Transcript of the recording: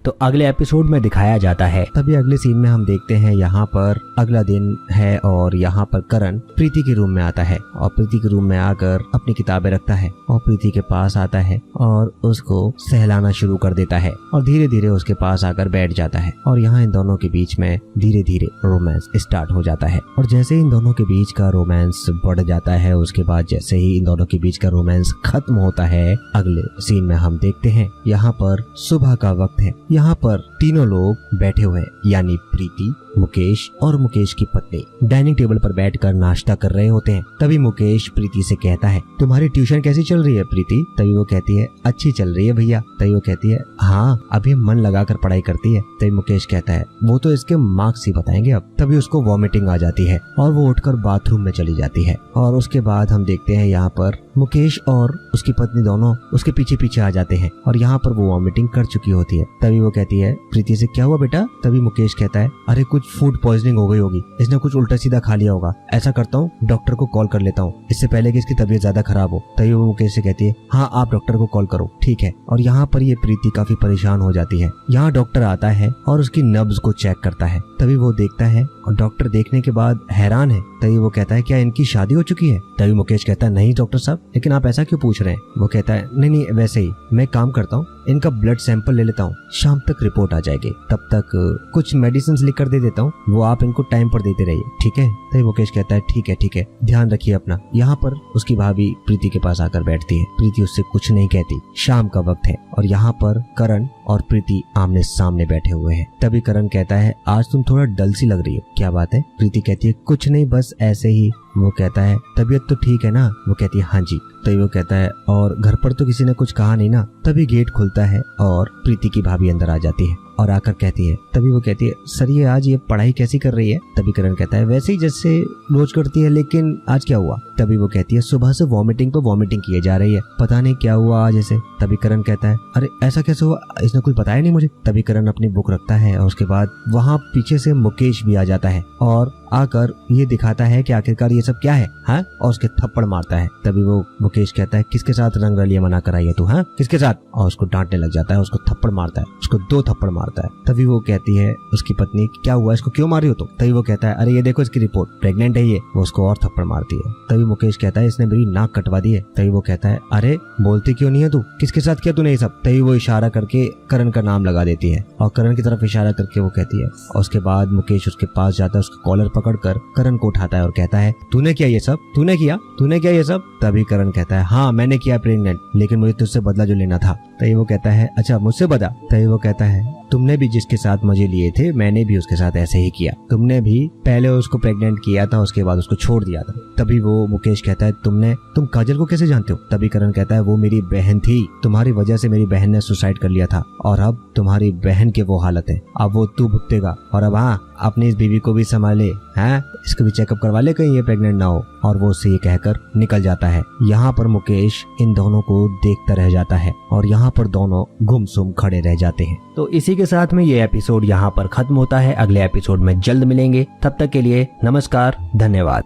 तो अगले एपिसोड में दिखाया जाता है। तभी अगले सीन में हम देखते हैं यहाँ पर अगला दिन है और यहाँ पर करण प्रीति के रूम में आता है और प्रीति के रूम में आकर अपनी किताबें रखता है और प्रीति के पास आता है और उसको सहलाना शुरू कर देता है और धीरे धीरे उसके पास आकर बैठ जाता है और यहाँ इन दोनों के बीच में धीरे धीरे रोमांस स्टार्ट हो जाता है। और जैसे ही इन दोनों के बीच का रोमांस बढ़ जाता है, उसके बाद जैसे ही इन दोनों के बीच का रोमांस खत्म होता है, अगले सीन में हम देखते हैं यहाँ पर सुबह का वक्त है। यहाँ पर तीनों लोग बैठे हुए हैं, यानी प्रीति, मुकेश और मुकेश की पत्नी डाइनिंग टेबल पर बैठकर नाश्ता कर रहे होते हैं। तभी मुकेश प्रीति से कहता है, तुम्हारी ट्यूशन कैसी चल रही है प्रीति? तभी वो कहती है, अच्छी चल रही है भैया। तभी वो कहती है, हाँ अभी मन लगाकर पढ़ाई करती है। तभी मुकेश कहता है, वो तो इसके मार्क्स ही बताएंगे अब। तभी उसको वॉमिटिंग आ जाती है और वो उठकर बाथरूम में चली जाती है। और उसके बाद हम देखते हैं यहाँ पर मुकेश और उसकी पत्नी दोनों उसके पीछे पीछे आ जाते हैं और यहाँ पर वो वॉमिटिंग कर चुकी होती है। तभी वो कहती है प्रीति से, क्या हुआ बेटा? तभी मुकेश कहता है, अरे कुछ फूड पॉइजनिंग हो गई होगी, इसने कुछ उल्टा सीधा खा लिया होगा। ऐसा करता हूँ डॉक्टर को कॉल कर लेता हूँ इससे पहले कि इसकी तबीयत ज्यादा खराब हो। तभी वो मुकेश से कहती है, हाँ आप डॉक्टर को कॉल करो, ठीक है। और यहाँ पर ये प्रीति काफी परेशान हो जाती है। यहाँ डॉक्टर आता है और उसकी नब्ज को चेक करता है। तभी वो देखता है और डॉक्टर देखने के बाद हैरान है। तभी वो कहता है, क्या इनकी शादी हो चुकी है? तभी मुकेश कहता है, नहीं डॉक्टर साहब, लेकिन आप ऐसा क्यों पूछ रहे हैं? वो कहता है, नहीं नहीं वैसे ही, मैं काम करता हूँ, इनका ब्लड सैंपल ले लेता हूँ, शाम तक रिपोर्ट आ जाएगी, तब तक कुछ मेडिसिन लिख कर दे देता हूँ, वो आप इनको टाइम पर देते रहिए, ठीक है? तभी मुकेश कहता है, ठीक है, ध्यान रखिए अपना। यहाँ पर उसकी भाभी प्रीति के पास आकर बैठती है। प्रीति उससे कुछ नहीं कहती। शाम का वक्त है और यहाँ पर करण और प्रीति आमने सामने बैठे हुए हैं। तभी करण कहता है, आज तुम थोड़ा डल सी लग रही हो, क्या बात है? प्रीति कहती है, कुछ नहीं, बस ऐसे ही। वो कहता है, तबीयत तो ठीक है ना? वो कहती है, हाँ जी। तभी वो कहता है, और घर पर तो किसी ने कुछ कहा नहीं ना? तभी गेट खुलता है और प्रीति की भाभी अंदर आ जाती है और आकर कहती है, तभी वो कहती है, सर ये आज ये पढ़ाई कैसी कर रही है? तभी करण कहता है, वैसे ही जैसे रोज करती है, लेकिन आज क्या हुआ? तभी वो कहती है, सुबह से वॉमिटिंग पे वॉमिटिंग किए जा रही है, पता नहीं क्या हुआ आज ऐसे। तभी करण कहता है, अरे ऐसा कैसे हुआ, इसने कुछ बताया नहीं मुझे। तभी करण अपनी बुक रखता है और उसके बाद वहाँ पीछे से मुकेश भी आ जाता है और आकर ये दिखाता है कि आखिरकार ये सब क्या है, हाँ? और उसके थप्पड़ मारता है। तभी वो मुकेश कहता है, किसके साथ रंग रलिया मना कर आई है तू, हाँ? किसके साथ? और उसको डांटने लग जाता है, उसको थप्पड़ मारता है, उसको 2 थप्पड़ मारता है। तभी वो कहती है उसकी पत्नी, क्या हुआ, इसको क्यों मारी हो तुम? तभी वो कहता है, अरे ये देखो इसकी रिपोर्ट, प्रेग्नेंट है ये। वो उसको और थप्पड़ मारती है। तभी मुकेश कहता है, इसने मेरी नाक कटवा दी है। तभी वो कहता है, अरे बोलती क्यों नहीं है तू, किसके साथ किया तूने ये सब? तभी वो इशारा करके करण का नाम लगा देती है और करण की तरफ इशारा करके वो कहती है। और उसके बाद मुकेश उसके पास जाता है, उसका कॉलर पकड़कर करण को उठाता है और कहता है, तूने किया ये सब? तूने किया ये सब? तभी करण कहता है, हाँ मैंने किया प्रेग्नेंट, लेकिन मुझे तुझसे बदला जो लेना था। तभी वो कहता है, अच्छा मुझसे बदला? तभी वो कहता है, तुमने भी जिसके साथ मुझे लिए थे, मैंने भी उसके साथ ऐसे ही किया। तुमने भी पहले उसको प्रेग्नेंट किया था, उसके बाद उसको छोड़ दिया था। तभी वो मुकेश कहता है, तुम काजल को कैसे जानते हो? तभी करण कहता है, वो मेरी बहन थी, तुम्हारी वजह से मेरी बहन ने सुसाइड कर लिया था और अब तुम्हारी बहन के वो हालत है, अब वो तू भुगतेगा। और अब हाँ, अपनी इस बीवी को भी संभाले, हैं? इसको भी चेकअप करवा ले कहीं ये प्रेग्नेंट ना हो। और वो उससे ये कहकर निकल जाता है। यहाँ पर मुकेश इन दोनों को देखता रह जाता है और यहाँ पर दोनों गुमसुम खड़े रह जाते हैं। तो इसी के साथ में ये एपिसोड यहाँ पर खत्म होता है। अगले एपिसोड में जल्द मिलेंगे, तब तक के लिए नमस्कार, धन्यवाद।